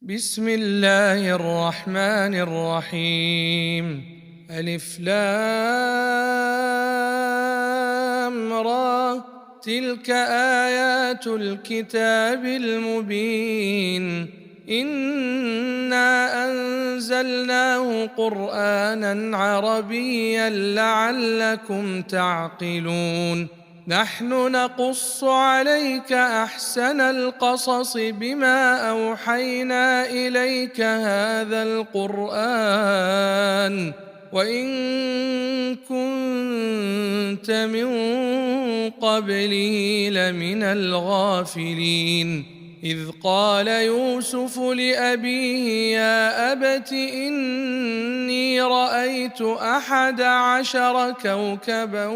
بسم الله الرحمن الرحيم. ألف لام را، تلك آيات الكتاب المبين. إنا أنزلناه قرآنا عربيا لعلكم تعقلون. نحن نقص عليك أحسن القصص بما أوحينا إليك هذا القرآن وإن كنت من قبله لمن الغافلين. إذ قال يوسف لأبيه يا أبت إني رأيت 11 كوكبا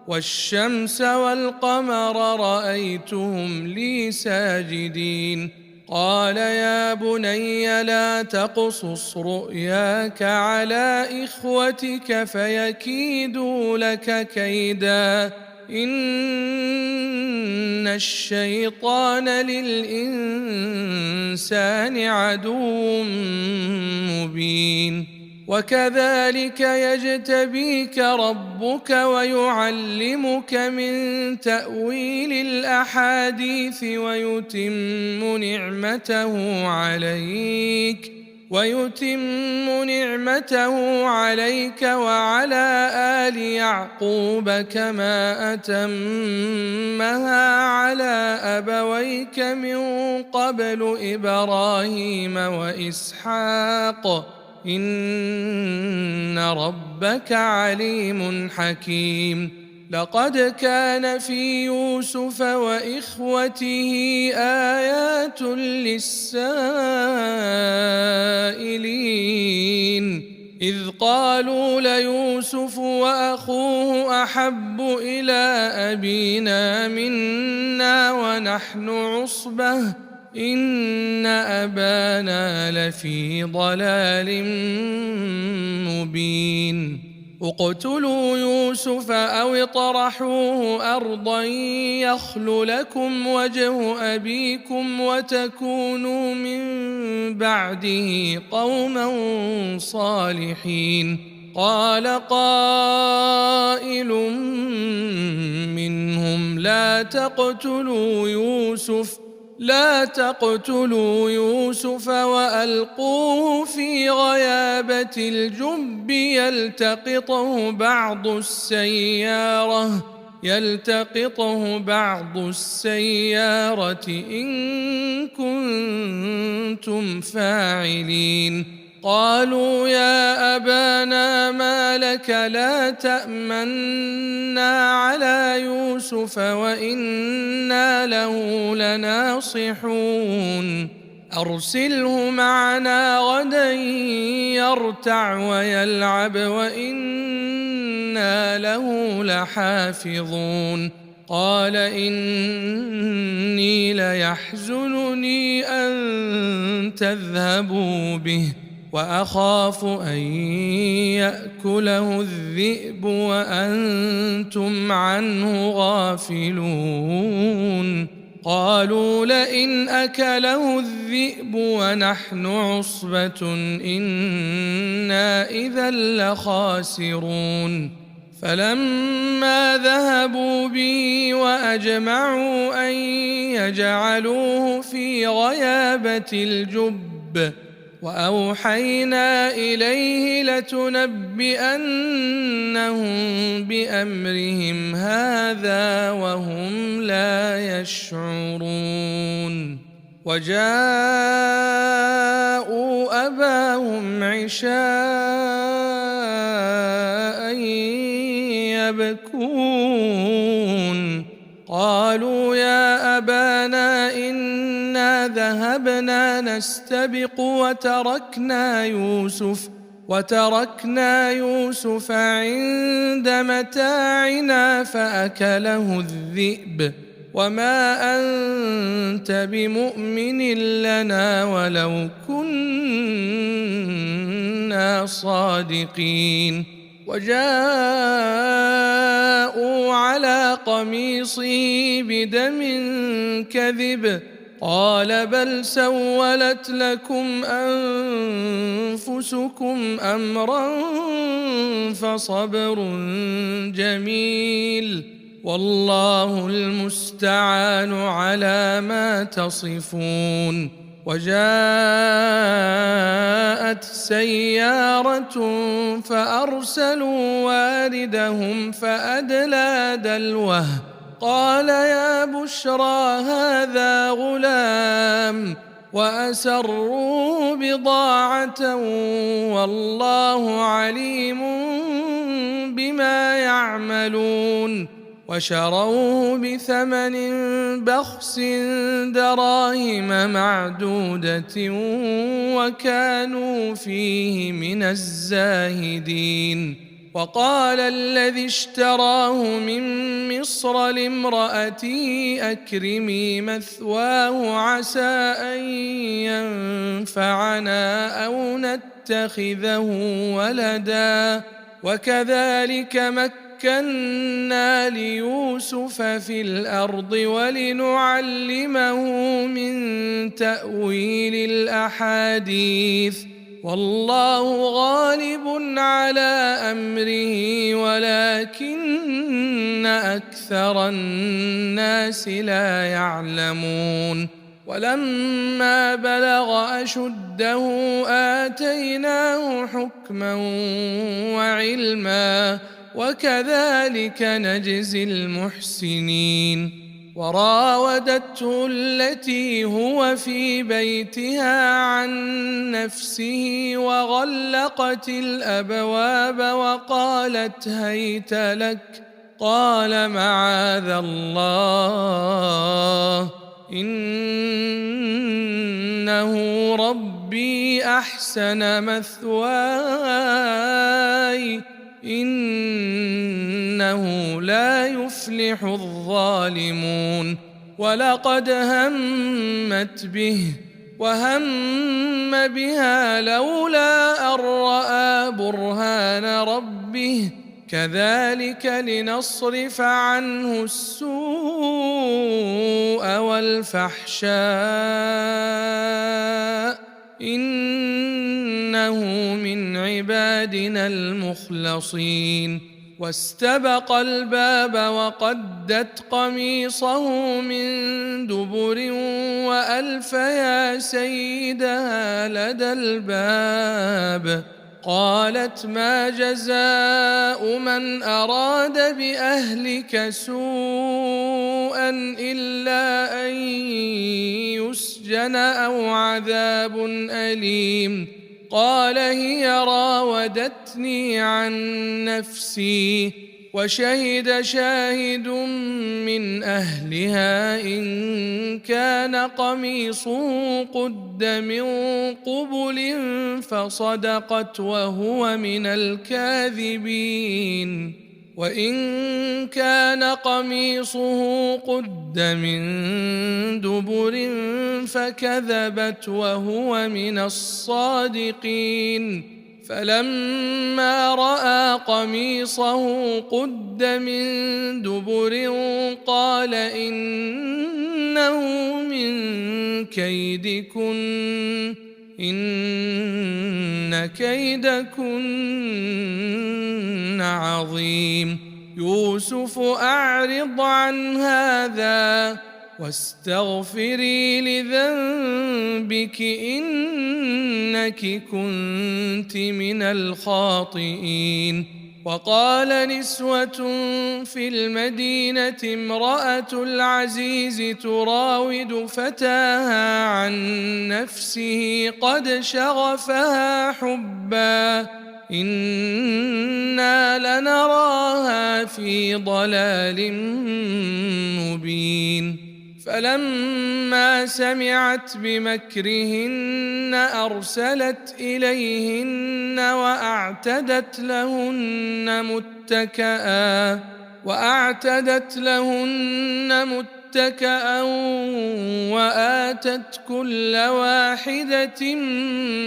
والشمس والقمر رأيتهم لي ساجدين. قال يا بني لا تقصص رؤياك على إخوتك فيكيدوا لك كيدا إن الشيطان للإنسان عدو مبين. وكذلك يجتبيك ربك ويعلمك من تأويل الأحاديث ويتم نعمته عليك وعلى آل يعقوب كما أتمها على أبويك من قبل إبراهيم وإسحاق إن ربك عليم حكيم. لقد كان في يوسف وإخوته آيات للسائلين إذ قالوا ليوسف وأخوه أحب إلى أبينا منا ونحن عصبة إن أبانا لفي ضلال مبين. اقتلوا يوسف أو اطرحوه أرضا يخل لكم وجه أبيكم وتكونوا من بعده قوما صالحين. قال قائل منهم لا تقتلوا يوسف وألقوه في غيابة الجب يلتقطه بعض السيارة إن كنتم فاعلين. قالوا يا أبانا ما لك لا تأمنا على يوسف وإنا له لناصحون. أرسله معنا غدا يرتع ويلعب وإنا له لحافظون. قال إني ليحزنني أن تذهبوا به وأخاف أن يأكله الذئب وأنتم عنه غافلون. قالوا لئن أكله الذئب ونحن عصبة إنا إذا لخاسرون. فلما ذهبوا به وأجمعوا أن يجعلوه في غيابة الجب وأوحينا إليه لتنبئنهم بأمرهم هذا وهم لا يشعرون. وجاءوا أباهم عشاء يبكون. قالوا يا أبانا إنا ذهبنا نستبق وتركنا يوسف عند متاعنا فأكله الذئب وما أنت بمؤمن لنا ولو كنا صادقين. وجاءوا على قميصه بدم كذب قال بل سولت لكم أنفسكم أمرا فصبر جميل والله المستعان على ما تصفون. وجاءت سيارة فأرسلوا واردهم فأدلى دلوه قال يا بشرى هذا غلام وأسروا بضاعة والله عليم بما يعملون وشروه بثمن بخس دراهم معدودة وكانوا فيه من الزاهدين. وقال الذي اشتراه من مصر لامرأته أكرمي مثواه عسى أن ينفعنا أو نتخذه ولدا وكذلك مكنا ليوسف في الأرض ولنعلمه من تأويل الأحاديث والله غالب على أمره ولكن أكثر الناس لا يعلمون. ولما بلغ أشده آتيناه حكما وعلما وكذلك نجزي المحسنين. وراودته التي هو في بيتها عن نفسه وغلقت الأبواب وقالت هيت لك قال معاذ الله إنه ربي أحسن مثواي إنه لا يفلح الظالمون. ولقد همت به وهم بها لولا أن رأى برهان ربه كذلك لنصرف عنه السوء والفحشاء إنه من عبادنا المخلصين. واستبق الباب وقدت قميصه من دبر وألف يا سيدها لدى الباب قالت ما جزاء من أراد بأهلك سوءا إلا أن يسجن أو عذاب أليم قال هي راودتني عن نفسي وشهد شاهد من أهلها إن كان قميصه قد من قبل فصدقت وهو من الكاذبين وإن كان قميصه قد من دبر فكذبت وهو من الصادقين. فلما رأى قميصه قد من دبر قال إنه من كيدكن إن كيدكن عظيم. يوسف أعرض عن هذا واستغفري لذنبك إنك كنت من الخاطئين. وقال نسوة في المدينة امرأة العزيز تراود فتاها عن نفسه قد شغفها حبا إنا لنراها في ضلال مبين. فلما سمعت بمكرهن أرسلت إليهن وأعتدت لهن متكأ وآتت كل واحدة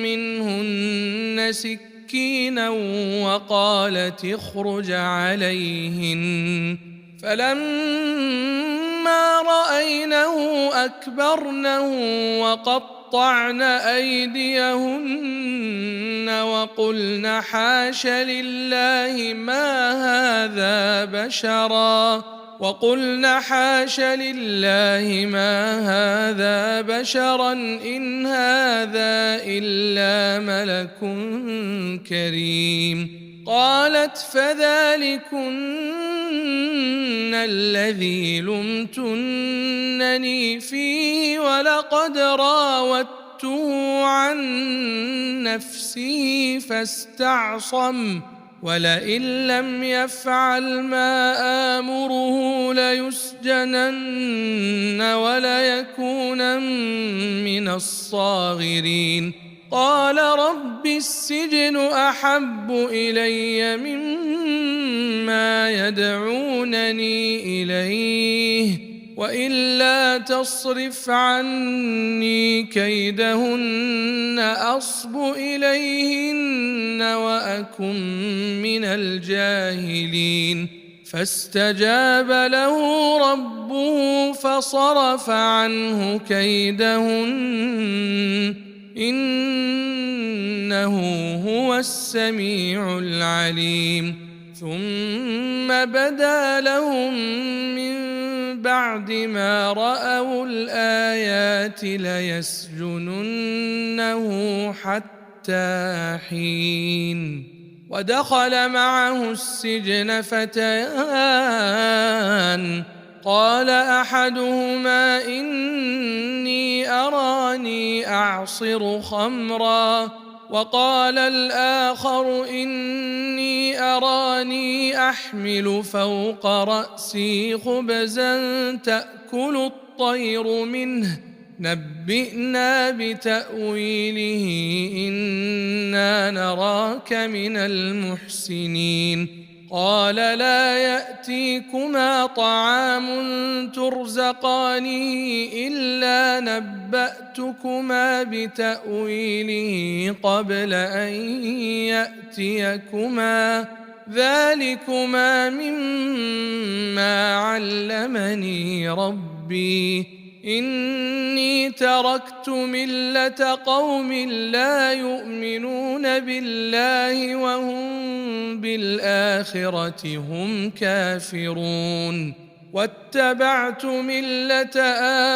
منهن سكينا وقالت اخرج عليهن. فلما فلما رأينه أكبرنه وقطعن أيديهن وقلن حاش لله ما هذا بشرا إن هذا إلا ملك كريم. قالت فذلكن الذي لمتنني فيه ولقد راودته عن نفسه فاستعصم ولئن لم يفعل ما آمره ليسجنن وليكونن من الصاغرين. قال رب السجن أحب إلي مما يدعونني إليه وإلا تصرف عني كيدهن أصب إليهن وأكن من الجاهلين. فاستجاب له ربه فصرف عنه كيدهن إنه هو السميع العليم. ثم بدا لهم من بعد ما رأوا الآيات ليسجننه حتى حين. ودخل معه السجن فتيان قال أحدهما إني أراني أعصر خمرا وقال الآخر إني أراني أحمل فوق رأسي خبزا تأكل الطير منه نبئنا بتأويله إنا نراك من المحسنين. قال لا يأتيكما طعام ترزقانه إلا نبأتكما بتأويله قبل أن يأتيكما ذلكما مما علمني ربي إني تركت ملة قوم لا يؤمنون بالله وهم بالآخرة هم كافرون واتبعت ملة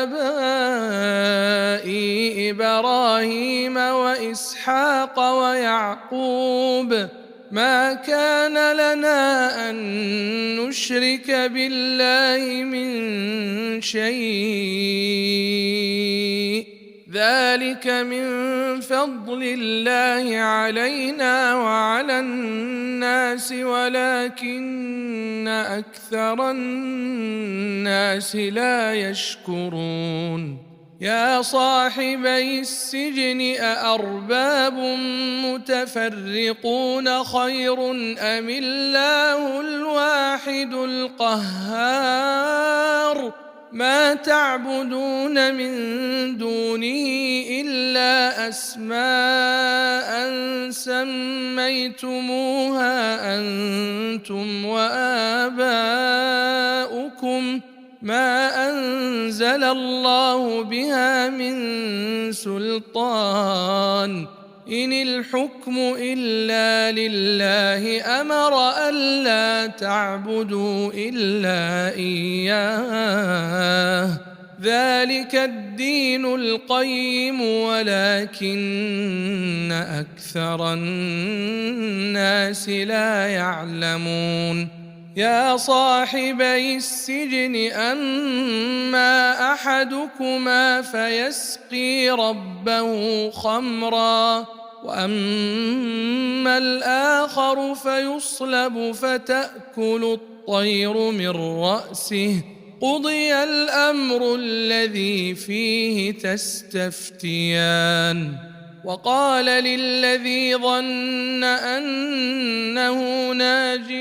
آبائي إبراهيم وإسحاق ويعقوب ما كان لنا أن نشرك بالله من شيء ذلك من فضل الله علينا وعلى الناس ولكن أكثر الناس لا يشكرون. يا صاحبي السجن أأرباب متفرقون خير أم الله الواحد القهار ما تعبدون من دونه إلا أسماء سميتموها أنتم وآباؤكم ما أنزل الله بها من سلطان إن الحكم إلا لله أمر ألا تعبدوا إلا إياه ذلك الدين القيم ولكن أكثر الناس لا يعلمون. يا صاحبي السجن أما أحدكما فيسقي ربه خمرا وأما الآخر فيصلب فتأكل الطير من رأسه قضي الأمر الذي فيه تستفتيان. وقال للذي ظن أنه ناج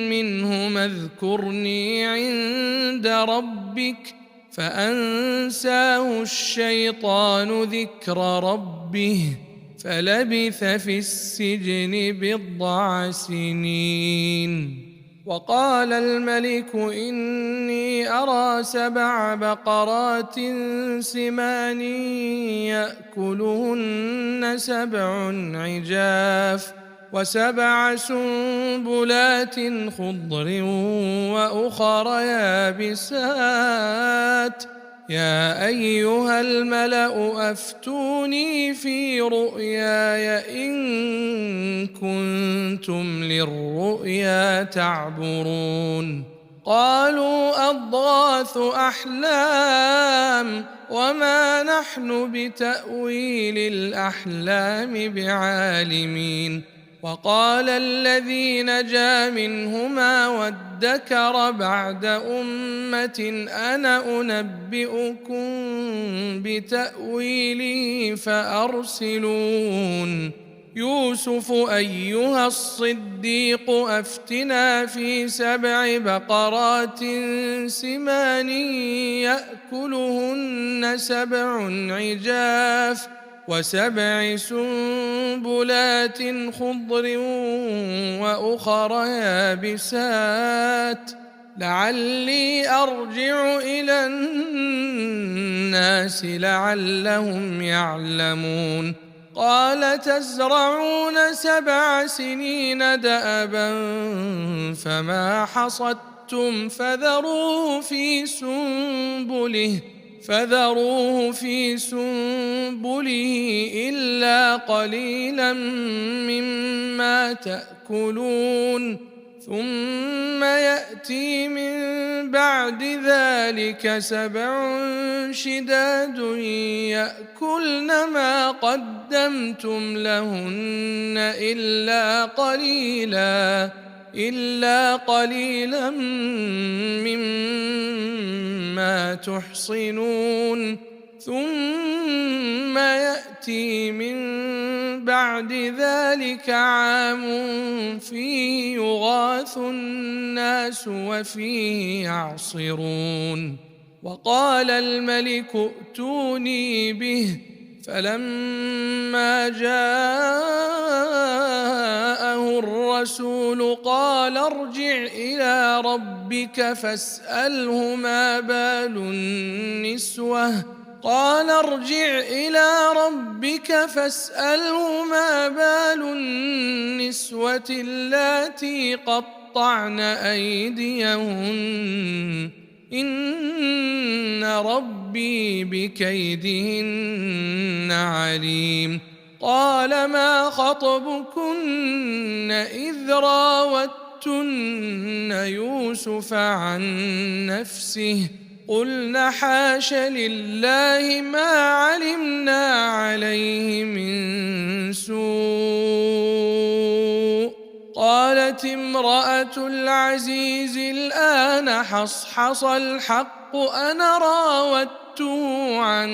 منهما اذكرني عند ربك فأنساه الشيطان ذكر ربه فلبث في السجن 9 سنين. وقال الملك إني أرى 7 بقرات سمان يأكلهن 7 عجاف و7 سنبلات خضر وأخر يابسات يا أيها الملأ أفتوني في رؤياي إن كنتم للرؤيا تعبرون قالوا أضغاث أحلام وما نحن بتأويل الأحلام بعالمين وقال الذي نجا منهما وادكر بعد أمة أنا أنبئكم بتأويله فأرسلون يوسف أيها الصديق أفتنا في 7 بقرات سمان يأكلهن 7 عجاف و7 سنبلات خضر وأخر يابسات لعلي أرجع إلى الناس لعلهم يعلمون قال تزرعون 7 سنين دأبا فما حصدتم فذروه في سنبله إلا قليلا مما تأكلون ثم يأتي من بعد ذلك 7 شداد يأكلن ما قدمتم لهن إلا قليلا مما تحصنون ثم يأتي من بعد ذلك عام فيه يغاث الناس وفيه يعصرون وقال الملك ائتوني به فلما جاءه الرسول قال ارجع إلى ربك فاسأله ما بال النسوة اللاتي قطعن أيديهن إن ربي بكيدهن عليم قال ما خطبكن إذ راوتن يوسف عن نفسه قلن حاش لله ما علمنا عليه من سوء قالت امرأة العزيز الآن حصحص الحق أنا راودته عن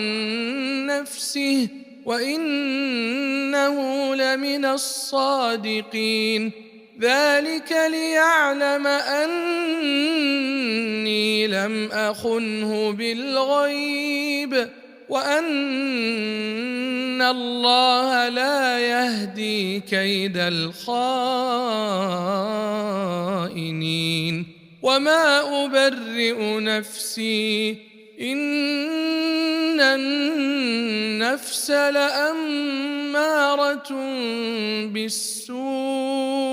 نفسه وإنه لمن الصادقين ذلك ليعلم أني لم أخنه بالغيب وأن الله لا يهدي كيد الخائنين وما أبرئ نفسي إن النفس لأمارة بالسوء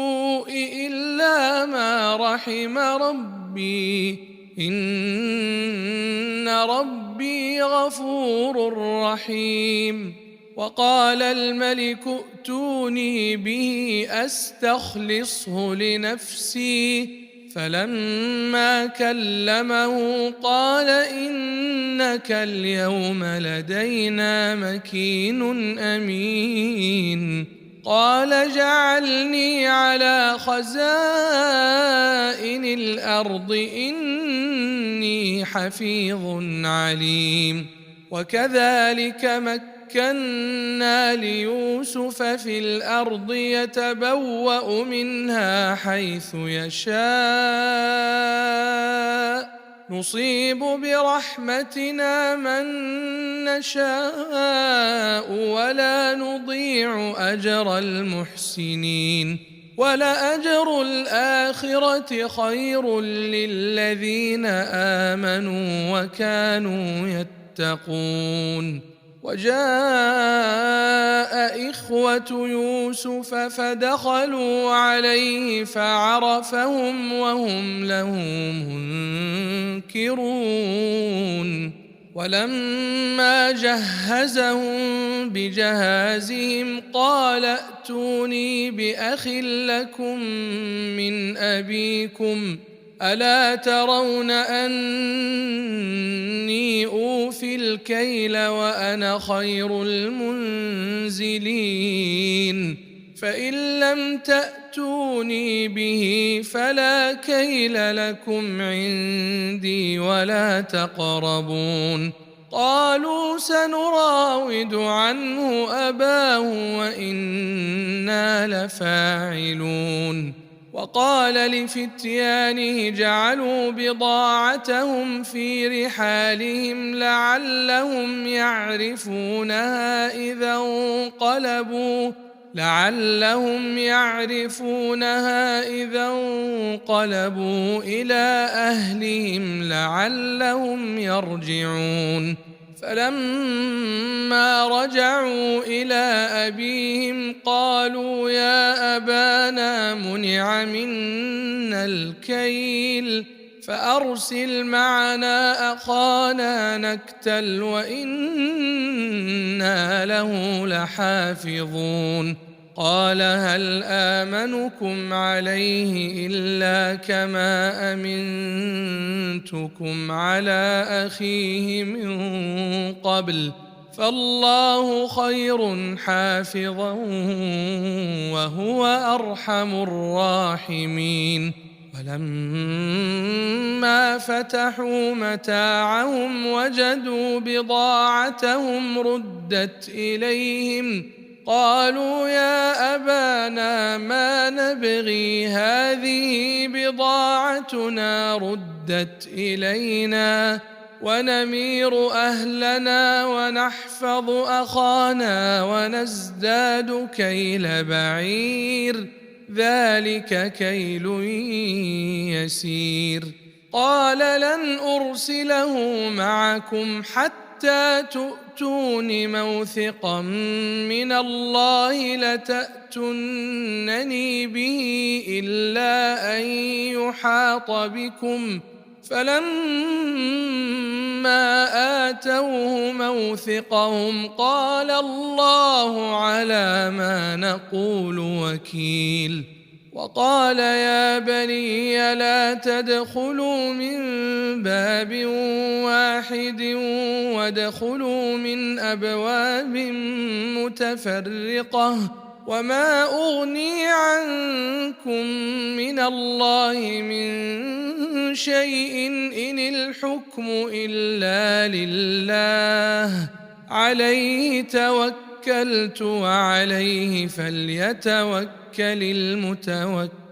إلا ما رحم ربي إن ربي غفور رحيم وقال الملك ائتوني به أستخلصه لنفسي فلما كلمه قال إنك اليوم لدينا مكين أمين قال جعلني على خزائن الأرض إني حفيظ عليم وكذلك مكنا ليوسف في الأرض يتبوأ منها حيث يشاء نصيب برحمتنا من نشاء ولا نضيع أجر المحسنين ولأجر الآخرة خير للذين آمنوا وكانوا يتقون. وجاء إخوة يوسف فدخلوا عليه فعرفهم وهم له منكرون. ولما جهزهم بجهازهم قال ائتوني بأخ لكم من أبيكم ألا ترون أني أوفي الكيل وأنا خير المنزلين؟ فإن لم تأتوني به فلا كيل لكم عندي ولا تقربون. قالوا سنراود عنه أباه وإنا لفاعلون. وقال لفتيانه جعلوا بضاعتهم في رحالهم لعلهم يعرفونها إذا انقلبوا إلى أهلهم لعلهم يرجعون. فلما رجعوا إلى أبيهم قالوا يا أبانا منع منا الكيل فأرسل معنا أخانا نكتل وإنا له لحافظون. قال هل آمنكم عليه إلا كما أمنتكم على أخيه من قبل فالله خير حافظا وهو أرحم الراحمين. ولما فتحوا متاعهم وجدوا بضاعتهم ردت إليهم قالوا يا أبانا ما نبغي هذه بضاعتنا ردت إلينا ونمير أهلنا ونحفظ أخانا ونزداد كيل بعير ذلك كيل يسير. قال لن أرسله معكم حتى تؤتون موثقا من الله لتأتونني به إلا أن يحاط بكم. فلما آتوه موثقهم قال الله على ما نقول وكيل. وقال يا بني لا تدخلوا من باب واحد وادخلوا من أبواب متفرقة وما أغني عنكم من الله من شيء إن الحكم إلا لله عليه توكلت وعليه فليتوكل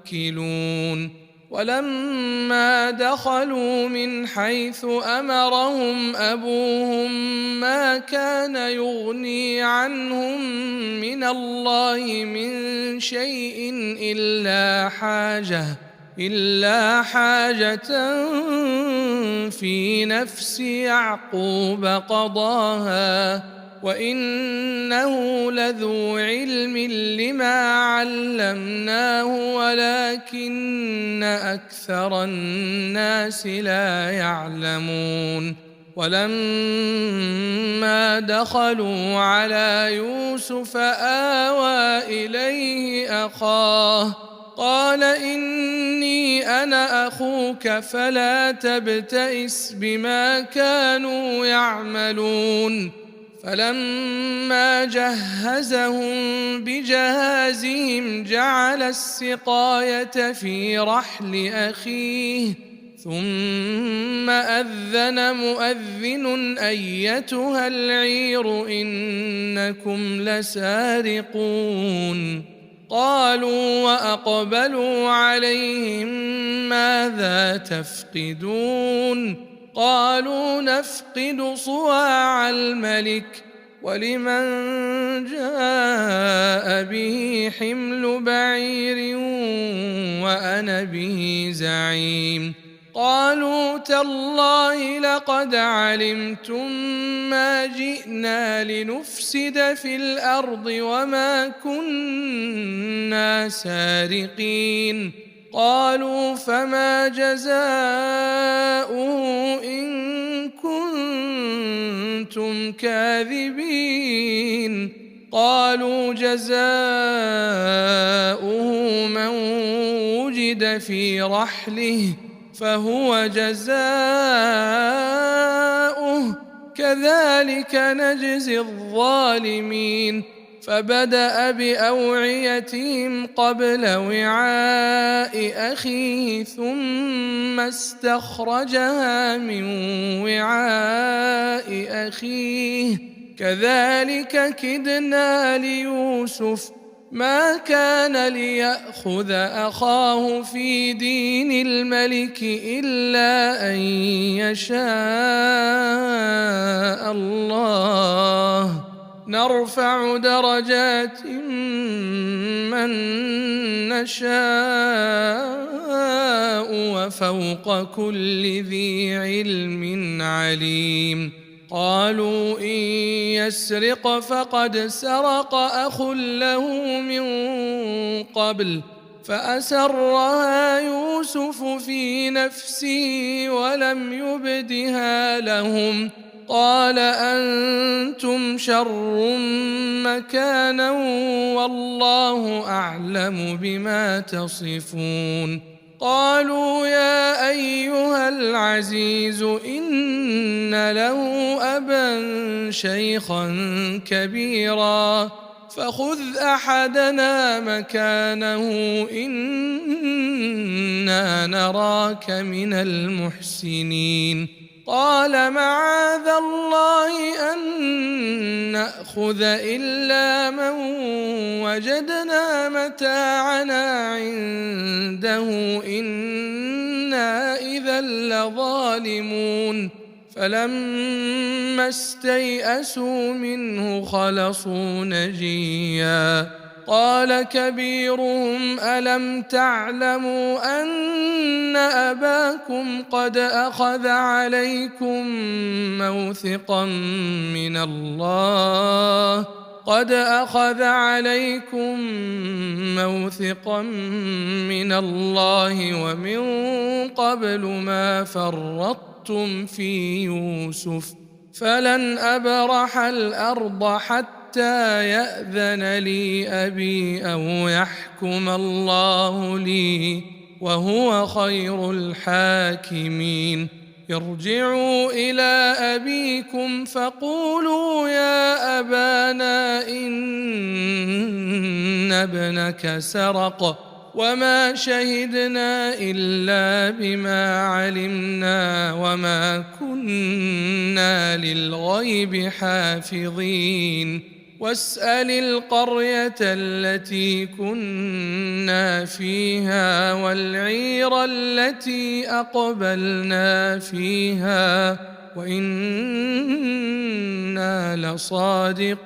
المتوكلون. ولما دخلوا من حيث أمرهم أبوهم ما كان يغني عنهم من الله من شيء إلا حاجة في نفس يعقوب قضاها وإنه لذو علم لما علمناه ولكن أكثر الناس لا يعلمون. ولما دخلوا على يوسف آوى إليه أخاه قال إني أنا أخوك فلا تبتئس بما كانوا يعملون. فلما جهزهم بجهازهم جعل السقاية في رحل أخيه ثم أذن مؤذن أيتها العير إنكم لسارقون. قالوا وأقبلوا عليهم ماذا تفقدون؟ قالوا نفقد صواع الملك ولمن جاء به حمل بعير وأنا به زعيم قالوا تالله لقد علمتم ما جئنا لنفسد في الأرض وما كنا سارقين قالوا فما جزاؤه إن كنتم كاذبين قالوا جزاؤه من وجد في رحله فهو جزاؤه كذلك نجزي الظالمين فبدأ بأوعيتهم قبل وعاء أخيه ثم استخرجها من وعاء أخيه كذلك كدنا ليوسف ما كان ليأخذ أخاه في دين الملك إلا أن يشاء الله نرفع درجات من نشاء وفوق كل ذي علم عليم قالوا إن يسرق فقد سرق أخ له من قبل فأسرها يوسف في نفسه ولم يبدها لهم قال أنتم شر مكانا والله أعلم بما تصفون قالوا يا أيها العزيز إن له أبا شيخا كبيرا فخذ أحدنا مكانه إنا نراك من المحسنين قال معاذ الله أن نأخذ إلا من وجدنا متاعنا عنده إنا إذا لظالمون فلما استيئسوا منه خلصوا نجيا قال كبيرهم ألم تعلموا أن أباكم قد أخذ عليكم موثقا من الله ومن قبل ما فرطتم في يوسف فلن أبرح الأرض حتى يأذن لي أبي أو يحكم الله لي وهو خير الحاكمين ارجعوا إلى أبيكم فقولوا يا أبانا إن ابنك سرق وما شهدنا إلا بما علمنا وما كنا للغيب حافظين واسأل القرية التي كنا فيها والعير التي أقبلنا فيها وإنا لصادقون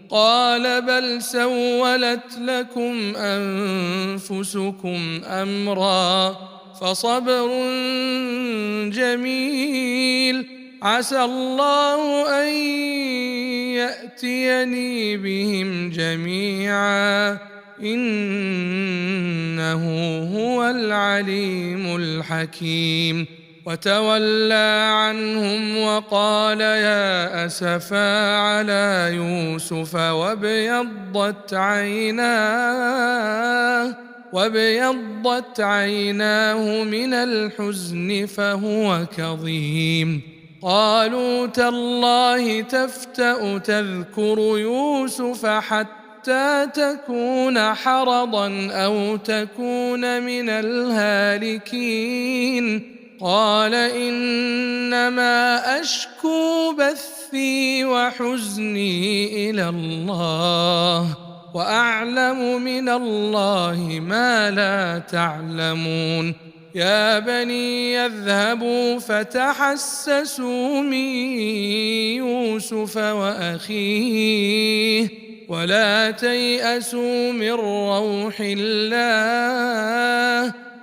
قال بل سولت لكم أنفسكم أمرا فصبر جميل عسى الله أن يأتيني بهم جميعا إنه هو العليم الحكيم وتولى عنهم وقال يا أسفا على يوسف وابيضت عيناه من الحزن فهو كظيم قالوا تالله تفتأ تذكر يوسف حتى تكون حرضا أو تكون من الهالكين قال إنما أشكو بثي وحزني إلى الله وأعلم من الله ما لا تعلمون يا بني يذهبوا فتحسسوا من يوسف وأخيه ولا تيأسوا من روح الله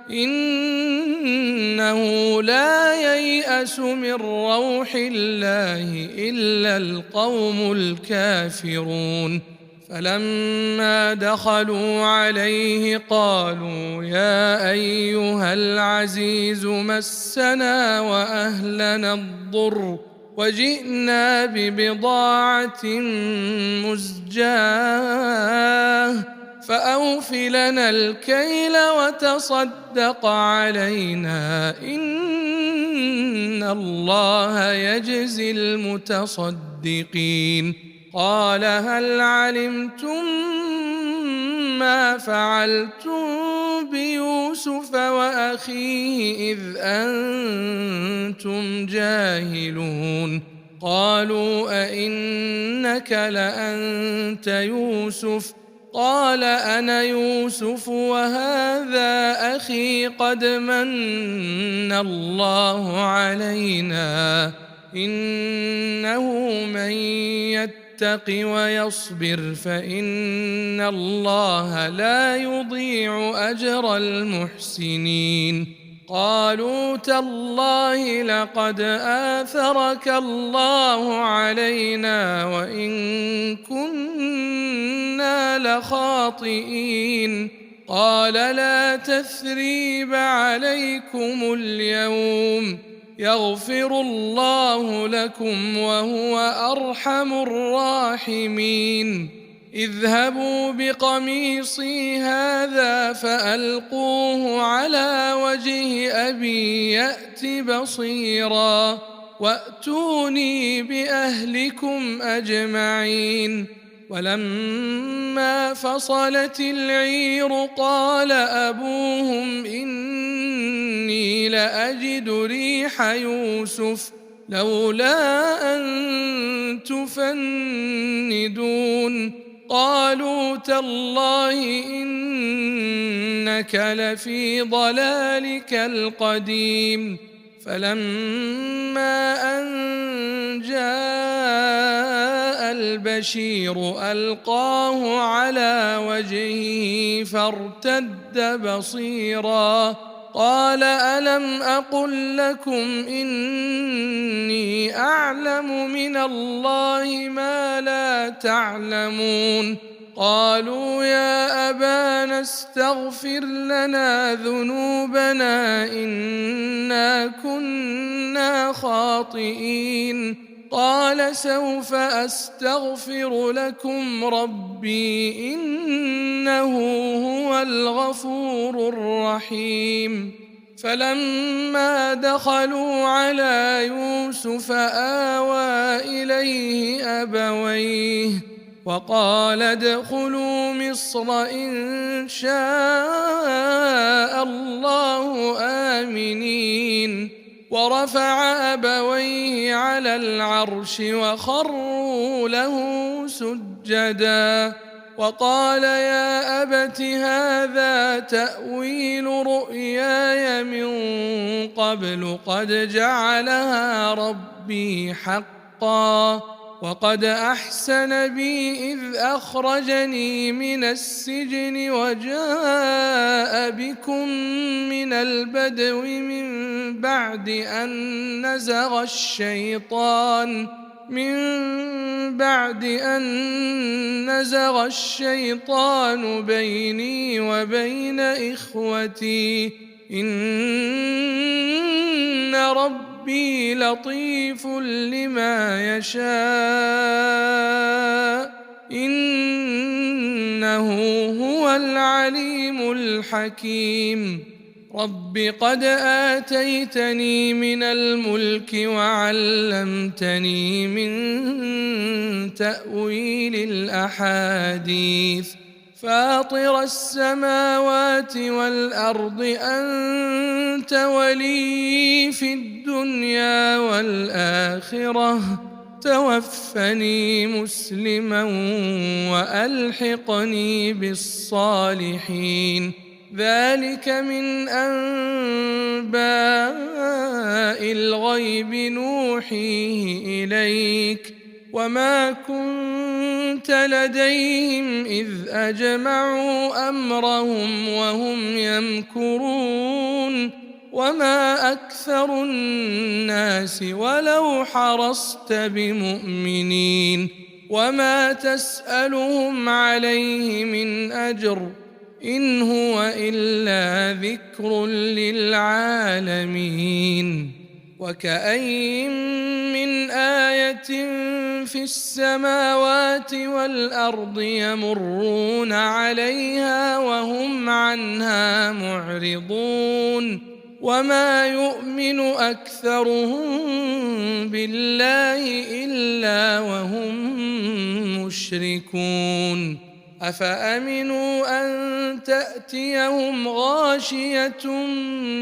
إنه لا ييأس من روح الله إلا القوم الكافرون فلما دخلوا عليه قالوا يا أيها العزيز مسنا وأهلنا الضر وجئنا ببضاعة مزجاة فأوف لنا الكيل وتصدق علينا إن الله يجزي المتصدقين قال هل علمتم ما فعلتم بيوسف وأخيه إذ أنتم جاهلون قالوا أئنك لأنت يوسف قال أنا يوسف وهذا أخي قد من الله علينا إنه من يتق ويصبر فإن الله لا يضيع أجر المحسنين قالوا تالله لقد آثرك الله علينا وإن كنا لخاطئين قال لا تثريب عليكم اليوم يغفر الله لكم وهو أرحم الراحمين اذهبوا بقميصي هذا فألقوه على وجه أبي يأت بصيرا وأتوني بأهلكم أجمعين ولما فصلت العير قال أبوهم إني لأجد ريح يوسف لولا أن تفندون قالوا تالله إنك لفي ضلالك القديم فلما أن جاء البشير ألقاه على وجهه فارتد بصيرا قال ألم أقل لكم إني أعلم من الله ما لا تعلمون قالوا يا أبانا استغفر لنا ذنوبنا إنا كنا خاطئين قال سوف أستغفر لكم ربي إنه هو الغفور الرحيم فلما دخلوا على يوسف آوى إليه أبويه وقال ادخلوا مصر إن شاء الله آمنين ورفع أبويه على العرش وخروا له سجدا وقال يا أبت هذا تأويل رؤياي من قبل قد جعلها ربي حقا وقد أحسن بي إذ أخرجني من السجن وجاء بكم من البدو من بعد أن نزغ الشيطان بيني وبين إخوتي إن ربي لطيف لما يشاء إنه هو العليم الحكيم رب قد آتيتني من الملك وعلمتني من تأويل الأحاديث فاطر السماوات والأرض أنت ولي في الدنيا والآخرة توفني مسلما وألحقني بالصالحين ذلك من أنباء الغيب نوحيه إليك وما كنت لديهم إذ أجمعوا أمرهم وهم يمكرون وما أكثر الناس ولو حرصت بمؤمنين وما تسألهم عليه من أجر إن هو إلا ذكر للعالمين وكأين من آية في السماوات والأرض يمرون عليها وهم عنها معرضون وما يؤمن أكثرهم بالله إلا وهم مشركون أفأمنوا أن تأتيهم غاشية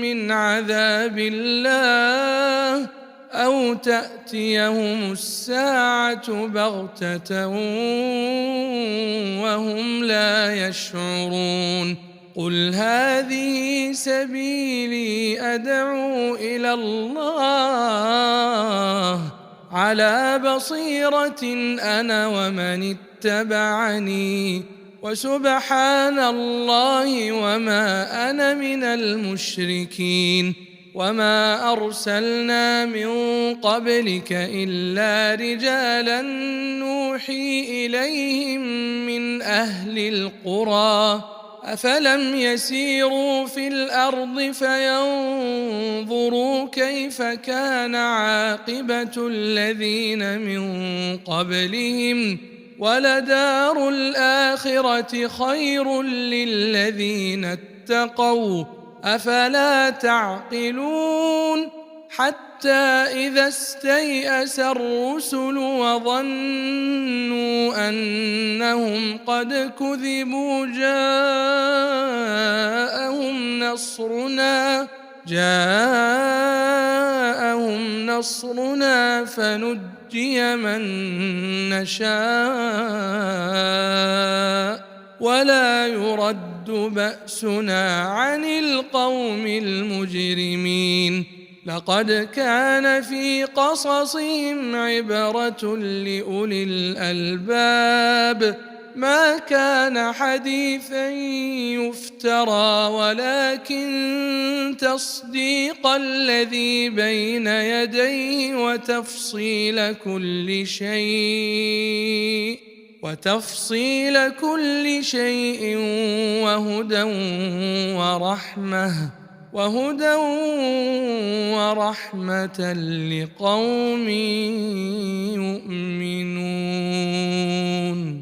من عذاب الله أو تأتيهم الساعة بغتة وهم لا يشعرون قل هذه سبيلي أدعو إلى الله على بصيرة أنا ومن اتبعني وسبحان الله وما أنا من المشركين وما أرسلنا من قبلك إلا رجالا نوحي إليهم من أهل القرى أفلم يسيروا في الأرض فينظروا كيف كان عاقبة الذين من قبلهم ولدار الآخرة خير للذين اتقوا أفلا تعقلون حتى إذا استيأس الرسل وظنوا أنهم قد كذبوا جاءهم نصرنا فنجي من نشاء ولا يرد بأسنا عن القوم المجرمين لقد كان في قصصهم عبرة لأولي الألباب ما كان حديثا يفترى ولكن تصديق الذي بين يديه وتفصيل كل شيء وهدى ورحمة لقوم يؤمنون.